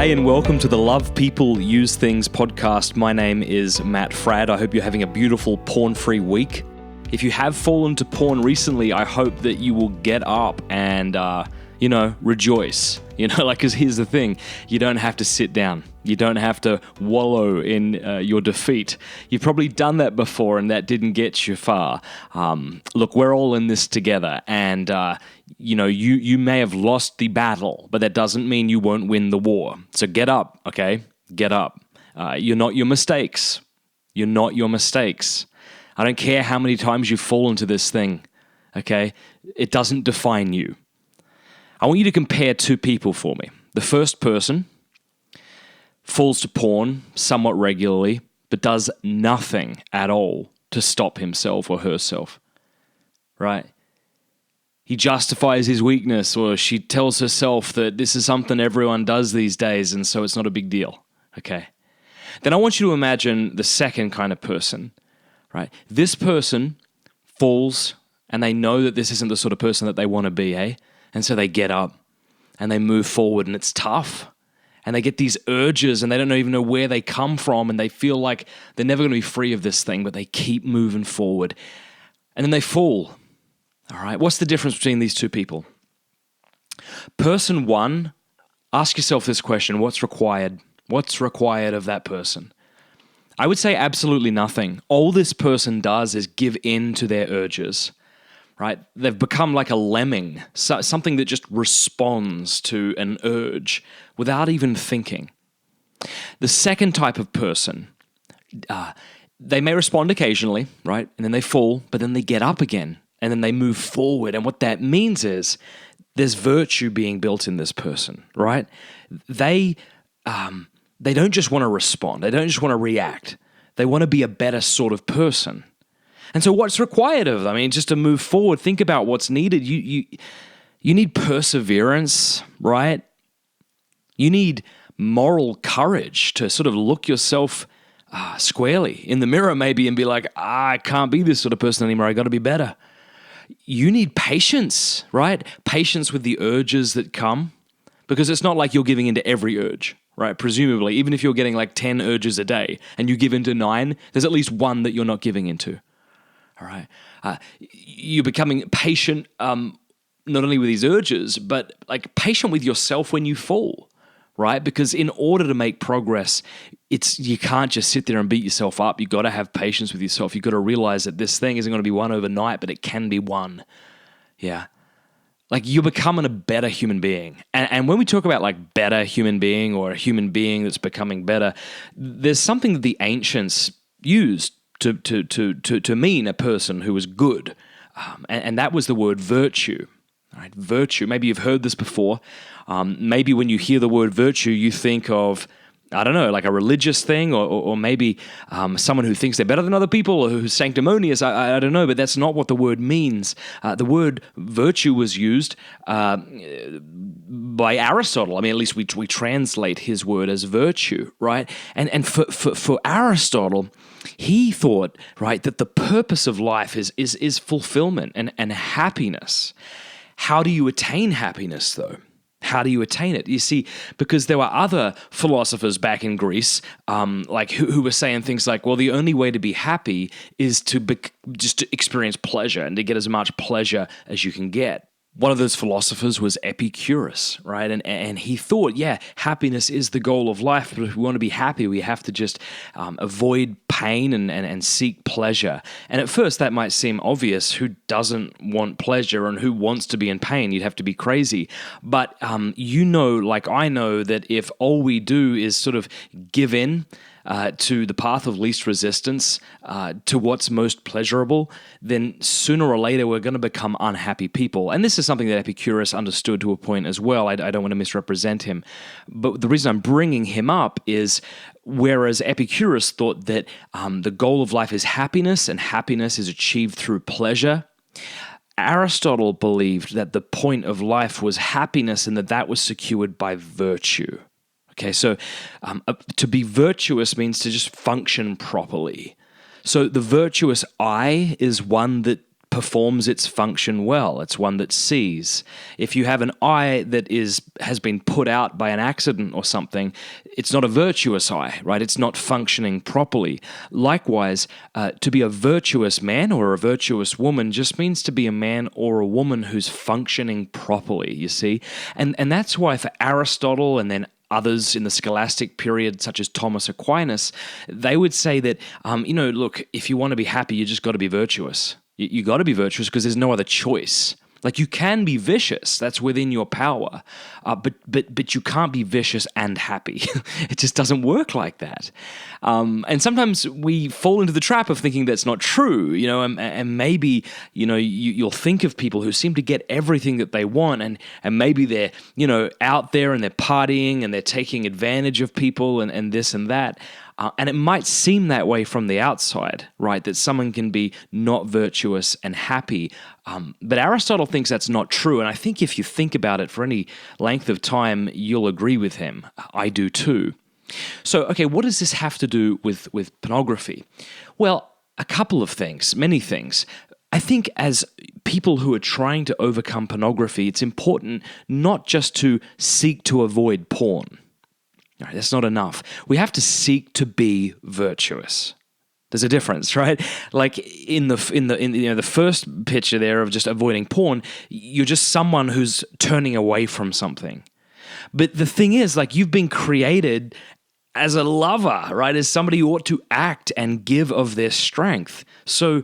Hey, and welcome to the Love People Use Things podcast. My name is Matt Fradd. I hope you're having a beautiful porn-free week. If you have fallen to porn recently, I hope that you will get up and, rejoice. Because here's the thing. You don't have to sit down. You don't have to wallow in your defeat. You've probably done that before and that didn't get you far. Look, we're all in this together and, you may have lost the battle, but that doesn't mean you won't win the war. So get up, okay? Get up. You're not your mistakes. You're not your mistakes. I don't care how many times you fall into this thing, okay? It doesn't define you. I want you to compare two people for me. The first person falls to porn somewhat regularly, but does nothing at all to stop himself or herself, right? He justifies his weakness, or she tells herself that this is something everyone does these days, and so it's not a big deal, okay? Then I want you to imagine the second kind of person, right? This person falls, and they know that this isn't the sort of person that they want to be, And so they get up, and they move forward, and it's tough. And they get these urges, and they don't even know where they come from, and they feel like they're never going to be free of this thing, but they keep moving forward. And then they fall. All right, what's the difference between these two people? Person one, ask yourself this question: what's required? What's required of that person? I would say absolutely nothing. All this person does is give in to their urges, right? They've become like a lemming, something that just responds to an urge without even thinking. The second type of person, they may respond occasionally, right? And then they fall, but then they get up again. And then they move forward. And what that means is there's virtue being built in this person, right? They don't just want to respond. They don't just want to react. They want to be a better sort of person. And so what's required of them? I mean, just to move forward, think about what's needed. You need perseverance, right? You need moral courage to sort of look yourself squarely in the mirror maybe and be like, I can't be this sort of person anymore. I got to be better. You need patience, right? Patience with the urges that come, because it's not like you're giving into every urge, right? Presumably, even if you're getting like 10 urges a day and you give into 9, there's at least one that you're not giving into, all right? You're becoming patient not only with these urges, but like patient with yourself when you fall, right? Because in order to make progress, you can't just sit there and beat yourself up. You got to have patience with yourself. You got to realize that this thing isn't going to be won overnight, but it can be won. Yeah. Like you're becoming a better human being. And when we talk about like better human being or a human being that's becoming better, there's something that the ancients used to mean a person who was good. And that was the word virtue. All right, virtue. Maybe you've heard this before. Maybe when you hear the word virtue, you think of, I don't know, like a religious thing, or maybe someone who thinks they're better than other people, or who's sanctimonious. I don't know, but that's not what the word means. The word virtue was used by Aristotle. I mean, at least we translate his word as virtue, right? And for Aristotle, he thought, right, that the purpose of life is fulfillment and happiness. How do you attain happiness, though? How do you attain it? You see, because there were other philosophers back in Greece, who were saying things like, well, the only way to be happy is just to experience pleasure and to get as much pleasure as you can get. One of those philosophers was Epicurus, right? And he thought, happiness is the goal of life, but if we want to be happy, we have to just avoid pain and seek pleasure. And at first, that might seem obvious. Who doesn't want pleasure and who wants to be in pain? You'd have to be crazy. But like I know, that if all we do is sort of give in to the path of least resistance, to what's most pleasurable, then sooner or later we're going to become unhappy people. And this is something that Epicurus understood to a point as well. I don't want to misrepresent him. But the reason I'm bringing him up is, whereas Epicurus thought that the goal of life is happiness, and happiness is achieved through pleasure, Aristotle believed that the point of life was happiness, and that was secured by virtue. Okay, so to be virtuous means to just function properly. So the virtuous I is one that performs its function well. It's one that sees. If you have an eye that has been put out by an accident or something, it's not a virtuous eye, right? It's not functioning properly. Likewise, to be a virtuous man or a virtuous woman just means to be a man or a woman who's functioning properly, you see? And that's why for Aristotle and then others in the scholastic period, such as Thomas Aquinas, they would say that, look, if you want to be happy, you just got to be virtuous. You got to be virtuous because there's no other choice. Like, you can be vicious, that's within your power, but you can't be vicious and happy. It just doesn't work like that. And sometimes we fall into the trap of thinking that's not true, and maybe, you'll think of people who seem to get everything that they want, and maybe they're, out there and they're partying and they're taking advantage of people and this and that. And it might seem that way from the outside, right? That someone can be not virtuous and happy. But Aristotle thinks that's not true. And I think if you think about it for any length of time, you'll agree with him. I do too. So, okay, what does this have to do with pornography? Well, a couple of things, many things. I think as people who are trying to overcome pornography, it's important not just to seek to avoid porn. All right, that's not enough. We have to seek to be virtuous. There's a difference, right? Like in the first picture there of just avoiding porn, you're just someone who's turning away from something. But the thing is, like, you've been created as a lover, right? As somebody who ought to act and give of their strength. So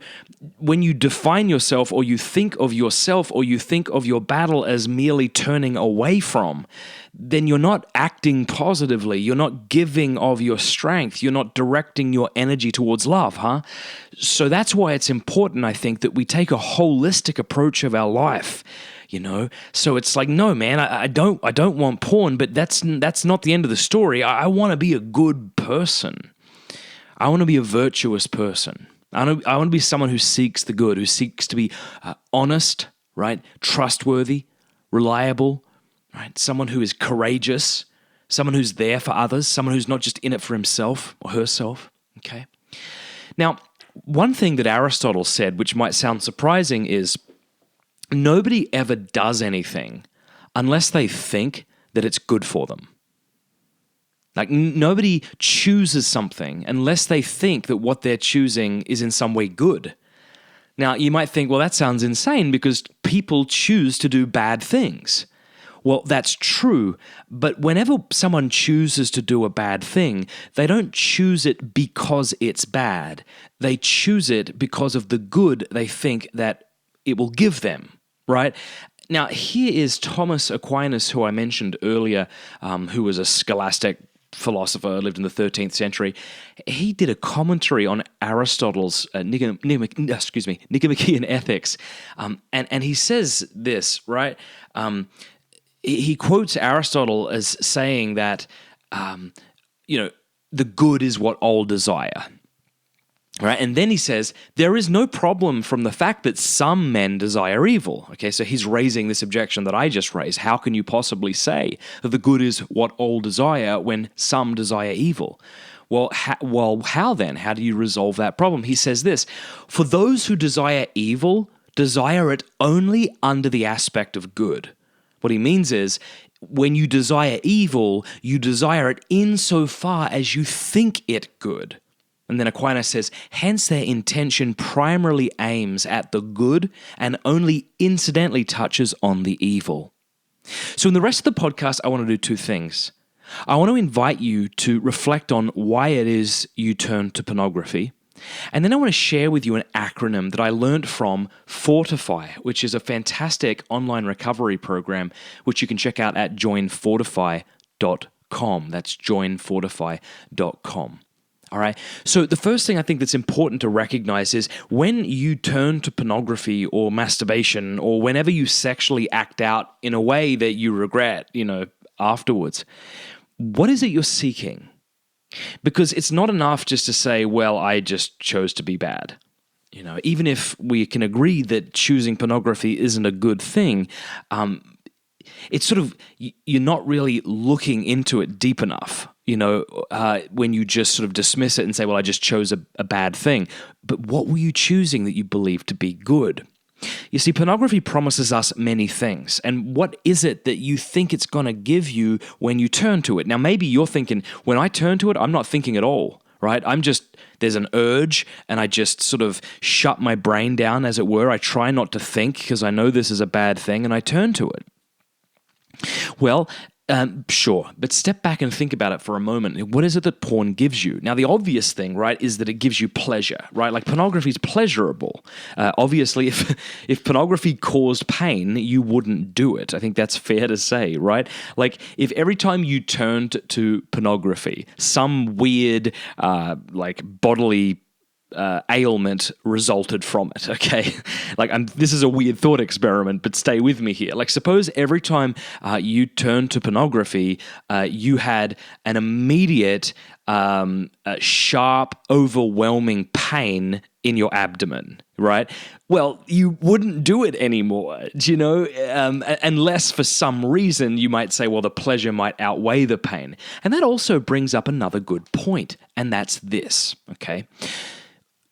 when you define yourself or you think of yourself or you think of your battle as merely turning away from, then you're not acting positively. You're not giving of your strength. You're not directing your energy towards love, huh? So that's why it's important, I think, that we take a holistic approach of our life. So it's like, no, man, I don't want porn, but that's not the end of the story. I want to be a good person. I want to be a virtuous person. I want to be someone who seeks the good, who seeks to be honest, right? Trustworthy, reliable, right? Someone who is courageous, someone who's there for others, someone who's not just in it for himself or herself, okay? Now, one thing that Aristotle said, which might sound surprising, is nobody ever does anything unless they think that it's good for them. Like, nobody chooses something unless they think that what they're choosing is in some way good. Now, you might think, well, that sounds insane because people choose to do bad things. Well, that's true, but whenever someone chooses to do a bad thing, they don't choose it because it's bad. They choose it because of the good they think that it will give them, right? Now, here is Thomas Aquinas, who I mentioned earlier, who was a scholastic philosopher, lived in the 13th century. He did a commentary on Aristotle's Nicomachean Ethics, and he says this, right? He quotes Aristotle as saying that, the good is what all desire. Right? And then he says, there is no problem from the fact that some men desire evil. Okay, so he's raising this objection that I just raised. How can you possibly say that the good is what all desire when some desire evil? Well, how then? How do you resolve that problem? He says this, for those who desire evil, desire it only under the aspect of good. What he means is, when you desire evil, you desire it insofar as you think it good. And then Aquinas says, hence their intention primarily aims at the good and only incidentally touches on the evil. So in the rest of the podcast, I want to do two things. I want to invite you to reflect on why it is you turn to pornography. And then I want to share with you an acronym that I learned from Fortify, which is a fantastic online recovery program, which you can check out at joinfortify.com. That's joinfortify.com. All right. So the first thing I think that's important to recognize is when you turn to pornography or masturbation or whenever you sexually act out in a way that you regret, afterwards, what is it you're seeking? Because it's not enough just to say, well, I just chose to be bad. Even if we can agree that choosing pornography isn't a good thing, it's sort of, you're not really looking into it deep enough. When you just sort of dismiss it and say, well, I just chose a bad thing. But what were you choosing that you believed to be good? You see, pornography promises us many things. And what is it that you think it's going to give you when you turn to it? Now, maybe you're thinking, when I turn to it, I'm not thinking at all, right? There's an urge, and I just sort of shut my brain down, as it were. I try not to think because I know this is a bad thing, and I turn to it. Well, sure, but step back and think about it for a moment. What is it that porn gives you? Now, the obvious thing, right, is that it gives you pleasure, right? Like, pornography is pleasurable. Obviously, if pornography caused pain, you wouldn't do it. I think that's fair to say, right? Like, if every time you turned to pornography, some weird, bodily ailment resulted from it, okay? This is a weird thought experiment, but stay with me here. Like, suppose every time you turned to pornography, you had an immediate, sharp, overwhelming pain in your abdomen, right? Well, you wouldn't do it anymore, unless for some reason you might say, well, the pleasure might outweigh the pain. And that also brings up another good point, and that's this, okay?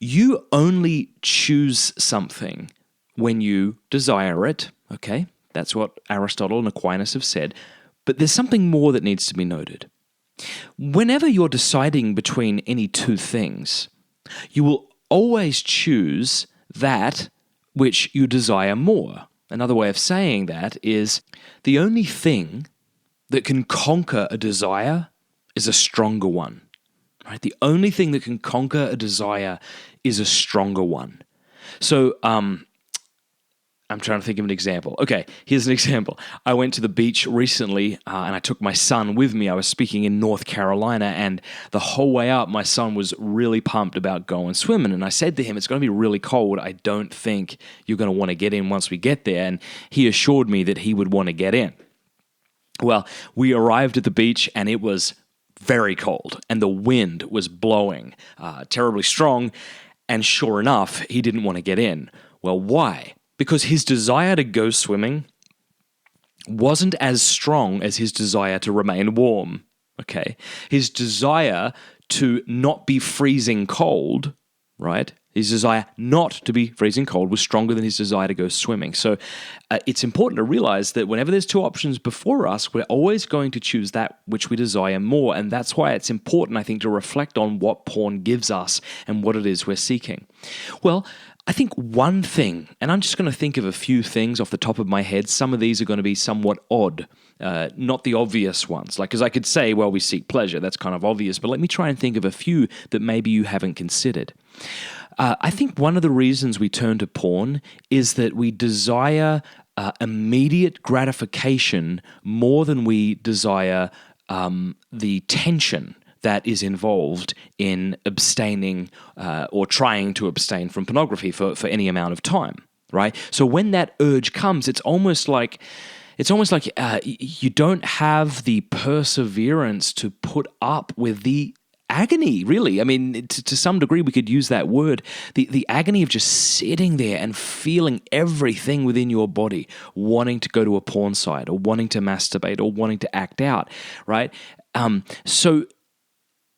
You only choose something when you desire it, okay? That's what Aristotle and Aquinas have said. But there's something more that needs to be noted. Whenever you're deciding between any two things, you will always choose that which you desire more. Another way of saying that is the only thing that can conquer a desire is a stronger one. Right? The only thing that can conquer a desire is a stronger one. So, I'm trying to think of an example. Okay, here's an example. I went to the beach recently, and I took my son with me. I was speaking in North Carolina, and the whole way up, my son was really pumped about going swimming. And I said to him, it's going to be really cold. I don't think you're going to want to get in once we get there. And he assured me that he would want to get in. Well, we arrived at the beach, and it was very cold, and the wind was blowing terribly strong, and sure enough, he didn't want to get in. Well, why? Because his desire to go swimming wasn't as strong as his desire to remain warm, okay? His desire to not be freezing cold, right? His desire not to be freezing cold was stronger than his desire to go swimming. So it's important to realize that whenever there's two options before us, we're always going to choose that which we desire more. And that's why it's important, I think, to reflect on what porn gives us and what it is we're seeking. Well, I think one thing, and I'm just going to think of a few things off the top of my head. Some of these are going to be somewhat odd, not the obvious ones. Because I could say, well, we seek pleasure. That's kind of obvious. But let me try and think of a few that maybe you haven't considered. I think one of the reasons we turn to porn is that we desire immediate gratification more than we desire the tension that is involved in abstaining or trying to abstain from pornography for any amount of time, right? So when that urge comes, it's almost like you don't have the perseverance to put up with the agony, really. I mean, to some degree, we could use that word. The agony of just sitting there and feeling everything within your body, wanting to go to a porn site or wanting to masturbate or wanting to act out, right?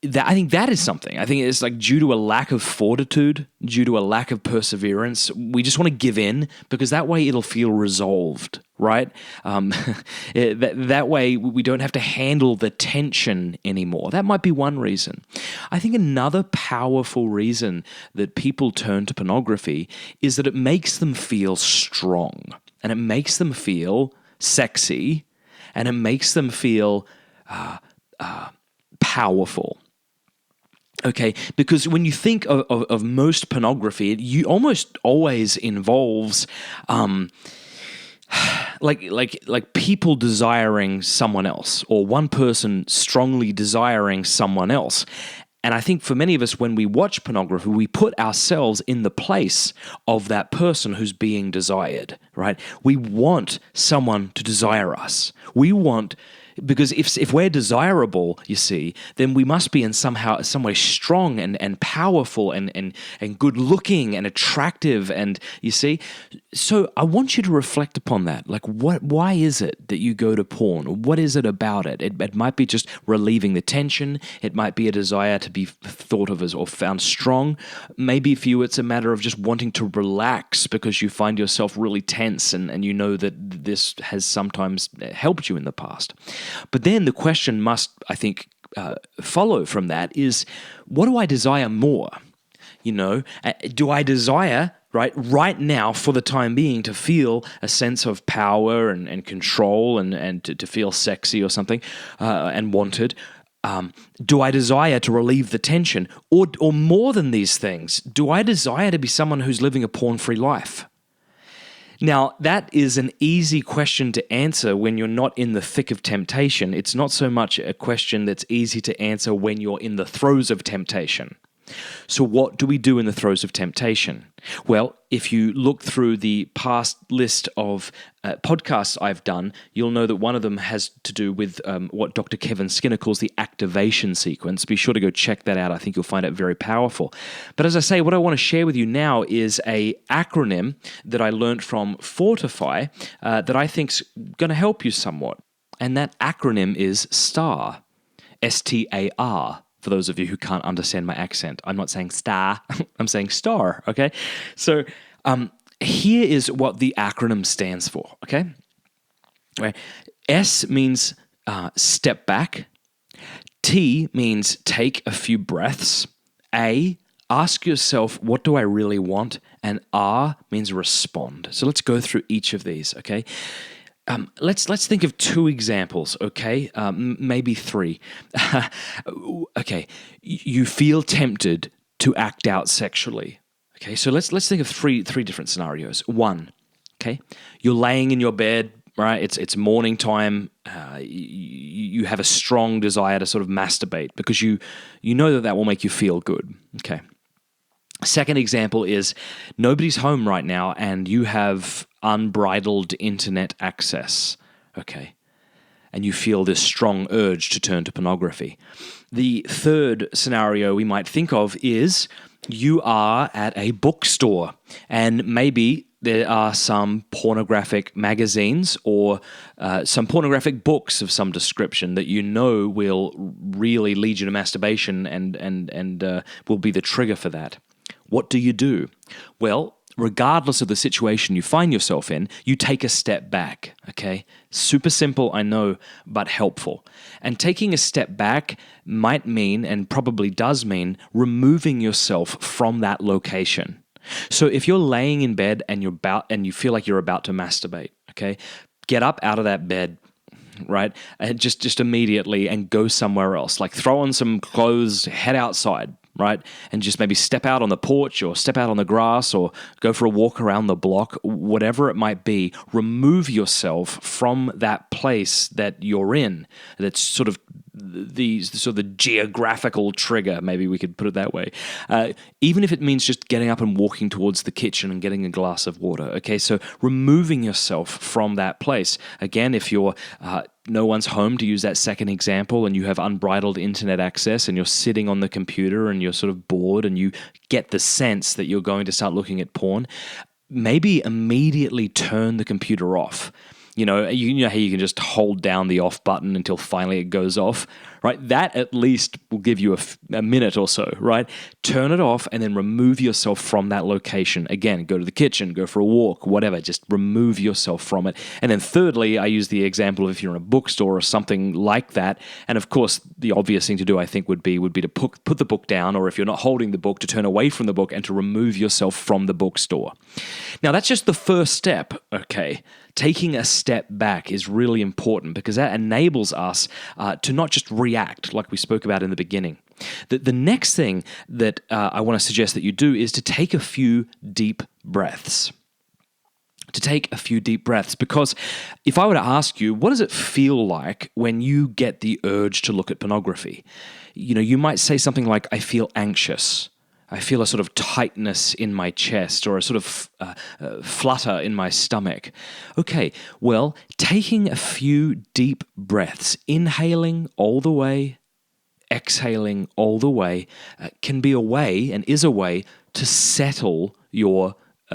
I think that is something. I think it's like due to a lack of fortitude, due to a lack of perseverance, we just want to give in because that way it'll feel resolved, right? That way we don't have to handle the tension anymore. That might be one reason. I think another powerful reason that people turn to pornography is that it makes them feel strong and it makes them feel sexy and it makes them feel powerful. Okay, because when you think of most pornography, it almost always involves like people desiring someone else or one person strongly desiring someone else. And I think for many of us, when we watch pornography, we put ourselves in the place of that person who's being desired, right? We want someone to desire us. We want Because if we're desirable, you see, then we must be in some way strong and powerful and good looking and attractive, and you see. So I want you to reflect upon that. Like, why is it that you go to porn? What is it about it? It might be just relieving the tension. It might be a desire to be thought of as or found strong. Maybe for you it's a matter of just wanting to relax because you find yourself really tense and you know that this has sometimes helped you in the past. But then the question must, I think, follow from that is, what do I desire more? Do I desire right now for the time being to feel a sense of power and control and to feel sexy or something and wanted? Do I desire to relieve the tension? Or more than these things, do I desire to be someone who's living a porn-free life? Now, that is an easy question to answer when you're not in the thick of temptation. It's not so much a question that's easy to answer when you're in the throes of temptation. So what do we do in the throes of temptation? Well, if you look through the past list of podcasts I've done, you'll know that one of them has to do with what Dr. Kevin Skinner calls the activation sequence. Be sure to go check that out. I think you'll find it very powerful. But as I say, what I want to share with you now is an acronym that I learned from Fortify that I think's going to help you somewhat. And that acronym is STAR, STAR. For those of you who can't understand my accent, I'm not saying star, I'm saying star, okay? So here is what the acronym stands for, okay? Right. S means step back. T means take a few breaths. A, ask yourself, what do I really want? And R means respond. So let's go through each of these, okay? Let's think of two examples, okay? Maybe three. Okay, you feel tempted to act out sexually. Okay, so let's think of three different scenarios. One, okay, you're laying in your bed, right? It's morning time. You have a strong desire to sort of masturbate because you know that will make you feel good. Okay. Second example is nobody's home right now and you have unbridled internet access, okay? And you feel this strong urge to turn to pornography. The third scenario we might think of is you are at a bookstore and maybe there are some pornographic magazines or some pornographic books of some description that you know will really lead you to masturbation and will be the trigger for that. What do you do? Well, regardless of the situation you find yourself in, you take a step back, okay? Super simple, I know, but helpful. And taking a step back might mean, and probably does mean, removing yourself from that location. So if you're laying in bed and you feel like you're about to masturbate, okay? Get up out of that bed, right? And just immediately and go somewhere else. Like throw on some clothes, head outside, right? And just maybe step out on the porch or step out on the grass or go for a walk around the block, whatever it might be. Remove yourself from that place that you're in. That's sort of the geographical trigger, maybe we could put it that way. Even if it means just getting up and walking towards the kitchen and getting a glass of water. Okay, so removing yourself from that place. Again, if you're no one's home, to use that second example, and you have unbridled internet access and you're sitting on the computer and you're sort of bored and you get the sense that you're going to start looking at porn, maybe immediately turn the computer off. You know how you can just hold down the off button until finally it goes off, right? That at least will give you a minute or so, right? Turn it off and then remove yourself from that location. Again, go to the kitchen, go for a walk, whatever. Just remove yourself from it. And then thirdly, I use the example of if you're in a bookstore or something like that. And of course, the obvious thing to do, I think, would be to put the book down, or if you're not holding the book, to turn away from the book and to remove yourself from the bookstore. Now, that's just the first step, okay? Taking a step back is really important because that enables us to not just react like we spoke about in the beginning. The next thing that I want to suggest that you do is to take a few deep breaths. Because if I were to ask you, what does it feel like when you get the urge to look at pornography? You might say something like, I feel anxious. I feel a sort of tightness in my chest or a sort of flutter in my stomach. Okay, well, taking a few deep breaths, inhaling all the way, exhaling all the way, can be a way and is a way to settle your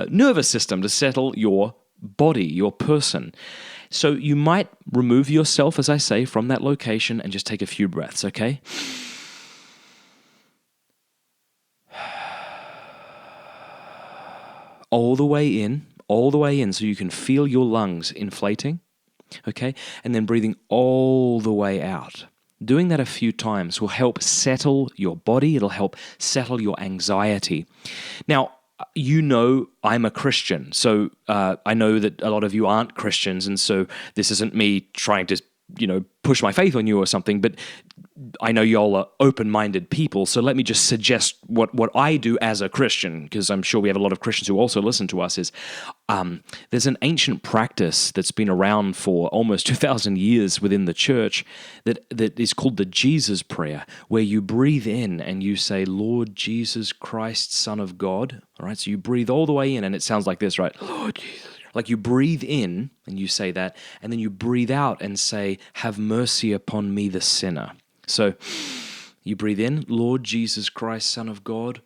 nervous system, to settle your body, your person. So you might remove yourself, as I say, from that location and just take a few breaths, okay? All the way in, so you can feel your lungs inflating, okay? And then breathing all the way out. Doing that a few times will help settle your body. It'll help settle your anxiety. Now, you know I'm a Christian, so I know that a lot of you aren't Christians, and so this isn't me trying to, push my faith on you or something, but I know y'all are open-minded people, so let me just suggest what I do as a Christian, because I'm sure we have a lot of Christians who also listen to us, is there's an ancient practice that's been around for almost 2,000 years within the church that is called the Jesus Prayer, where you breathe in and you say, Lord Jesus Christ, Son of God. All right, so you breathe all the way in, and it sounds like this, right? Lord Jesus. Like you breathe in and you say that, and then you breathe out and say, have mercy upon me, the sinner. So you breathe in, Lord Jesus Christ, Son of God.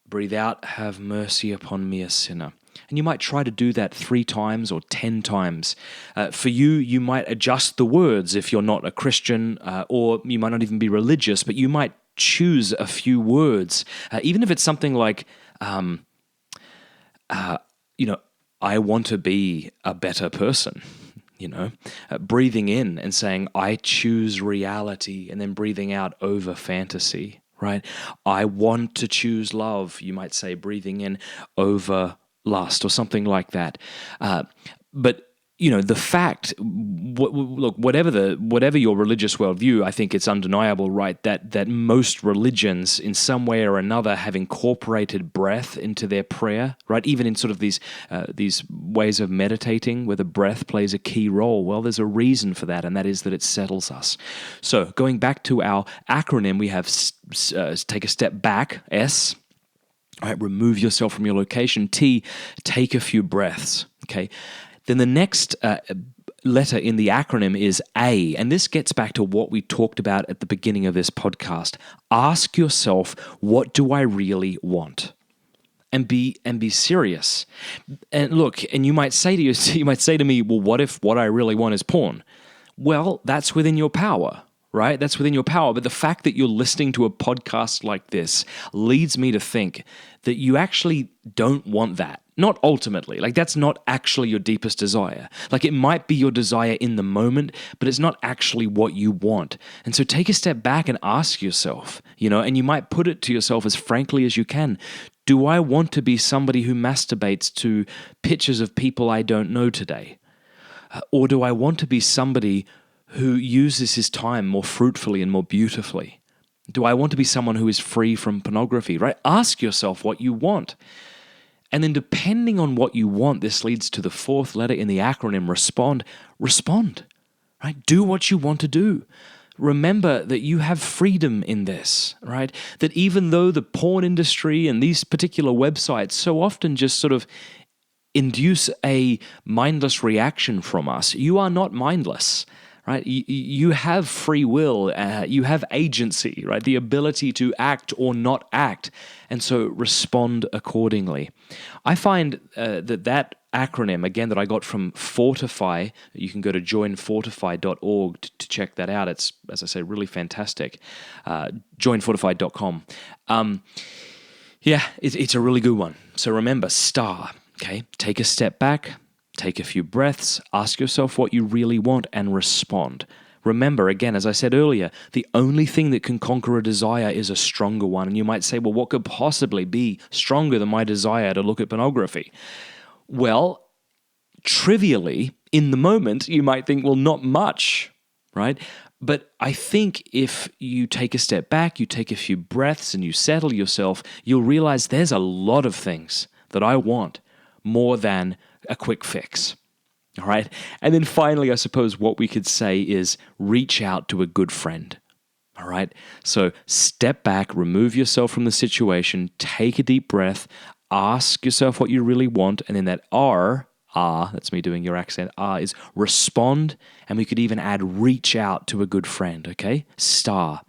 Breathe out, have mercy upon me, a sinner. And you might try to do that 3 times or 10 times. For you might adjust the words if you're not a Christian, or you might not even be religious, but you might choose a few words, even if it's something like, I want to be a better person, breathing in and saying, I choose reality, and then breathing out over fantasy, right? I want to choose love, you might say, breathing in over lust or something like that. But the fact, look, whatever your religious worldview, I think it's undeniable, right, that most religions in some way or another have incorporated breath into their prayer, right? Even in sort of these ways of meditating where the breath plays a key role. Well, there's a reason for that, and that is that it settles us. So going back to our acronym, we have take a step back, S. All right, remove yourself from your location. T, take a few breaths, okay? Then the next letter in the acronym is A, and this gets back to what we talked about at the beginning of this podcast. Ask yourself, what do I really want? And be serious. And look, and you might say to me, well, what if what I really want is porn? Well, that's within your power. Right? That's within your power. But the fact that you're listening to a podcast like this leads me to think that you actually don't want that. Not ultimately. Like, that's not actually your deepest desire. Like, it might be your desire in the moment, but it's not actually what you want. And so take a step back and ask yourself, and you might put it to yourself as frankly as you can. Do I want to be somebody who masturbates to pictures of people I don't know today? Or do I want to be somebody who uses his time more fruitfully and more beautifully? Do I want to be someone who is free from pornography, right? Ask yourself what you want. And then depending on what you want, this leads to the 4th letter in the acronym, respond, right? Do what you want to do. Remember that you have freedom in this, right? That even though the porn industry and these particular websites so often just sort of induce a mindless reaction from us, you are not mindless. Right? You have free will, you have agency, right? The ability to act or not act, and so respond accordingly. I find that acronym, again, that I got from Fortify, you can go to joinfortify.org to check that out. It's, as I say, really fantastic. Joinfortify.com. It's a really good one. So remember, STAR, okay? Take a step back. Take a few breaths, ask yourself what you really want, and respond. Remember, again, as I said earlier, the only thing that can conquer a desire is a stronger one. And you might say, well, what could possibly be stronger than my desire to look at pornography? Well, trivially, in the moment, you might think, well, not much, right? But I think if you take a step back, you take a few breaths, and you settle yourself, you'll realize there's a lot of things that I want more than a quick fix. All right. And then finally, I suppose what we could say is reach out to a good friend. All right. So step back, remove yourself from the situation, take a deep breath, ask yourself what you really want. And then that R, that's me doing your accent, R is respond. And we could even add reach out to a good friend. Okay. Star.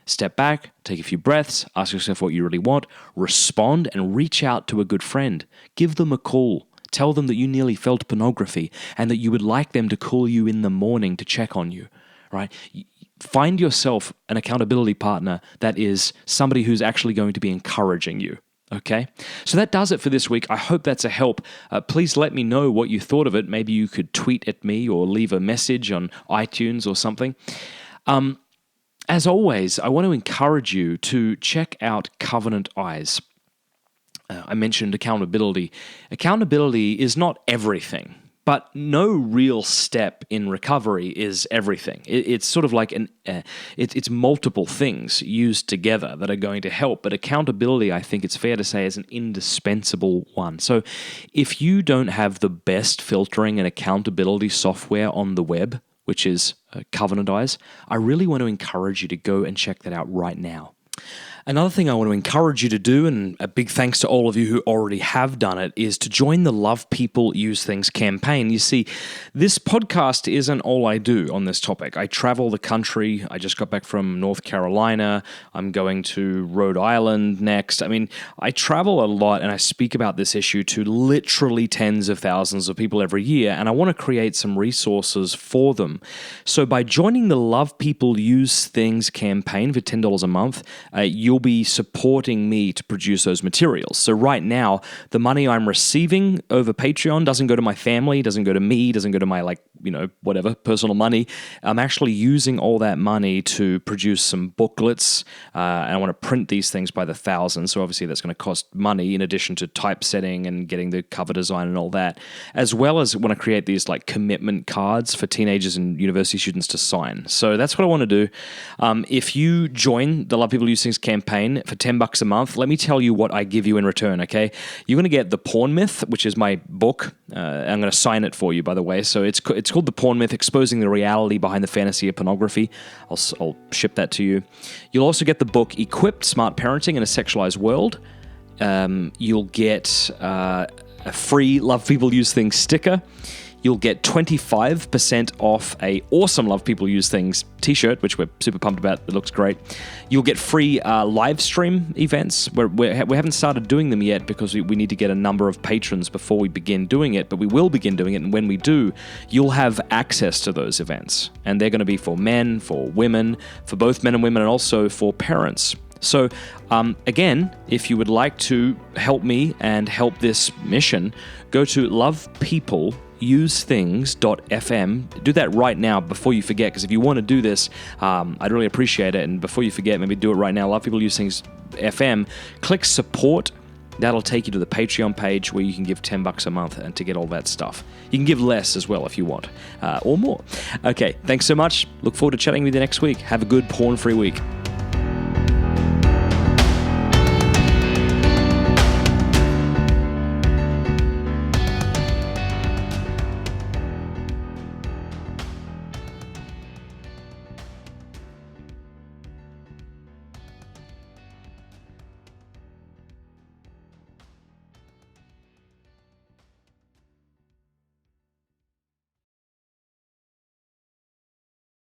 Step back, take a few breaths, ask yourself what you really want, respond and reach out to a good friend. Give them a call. Tell them that you nearly felt pornography and that you would like them to call you in the morning to check on you, right? Find yourself an accountability partner that is somebody who's actually going to be encouraging you, okay? So that does it for this week. I hope that's a help. Please let me know what you thought of it. Maybe you could tweet at me or leave a message on iTunes or something. As always, I want to encourage you to check out Covenant Eyes. I mentioned accountability. Accountability is not everything. But no real step in recovery is everything. It's sort of like it's multiple things used together that are going to help. But accountability, I think it's fair to say, is an indispensable one. So if you don't have the best filtering and accountability software on the web, which is Covenant Eyes, I really want to encourage you to go and check that out right now. Another thing I want to encourage you to do, and a big thanks to all of you who already have done it, is to join the Love People Use Things campaign. You see, this podcast isn't all I do on this topic. I travel the country. I just got back from North Carolina. I'm going to Rhode Island next. I mean, I travel a lot and I speak about this issue to literally tens of thousands of people every year, and I want to create some resources for them. So by joining the Love People Use Things campaign for $10 a month, you'll be supporting me to produce those materials. So right now, the money I'm receiving over Patreon doesn't go to my family, doesn't go to me, doesn't go to my whatever, personal money. I'm actually using all that money to produce some booklets, and I want to print these things by the thousands. So obviously that's going to cost money in addition to typesetting and getting the cover design and all that, as well as want to create these like commitment cards for teenagers and university students to sign. So that's what I want to do. If you join the Love People Use Things campaign for $10 a month, let me tell you what I give you in return, okay? You're going to get The Porn Myth, which is my book. I'm going to sign it for you, by the way. So it's called The Porn Myth, Exposing the Reality Behind the Fantasy of Pornography. I'll ship that to you. You'll also get the book Equipped, Smart Parenting in a Sexualized World. You'll get a free Love People Use Things sticker. You'll get 25% off a awesome Love People Use Things t-shirt, which we're super pumped about. It looks great. You'll get free live stream events. We haven't started doing them yet because we need to get a number of patrons before we begin doing it, but we will begin doing it. And when we do, you'll have access to those events. And they're going to be for men, for women, for both men and women, and also for parents. So, again, if you would like to help me and help this mission, go to lovepeopleusethings.fm. Do that right now before you forget, because if you want to do this, I'd really appreciate it. And before you forget, maybe do it right now. Love People Use Things FM. Click support. That'll take you to the Patreon page where you can give $10 a month and to get all that stuff. You can give less as well if you want, or more. Okay, thanks so much. Look forward to chatting with you next week. Have a good porn-free week.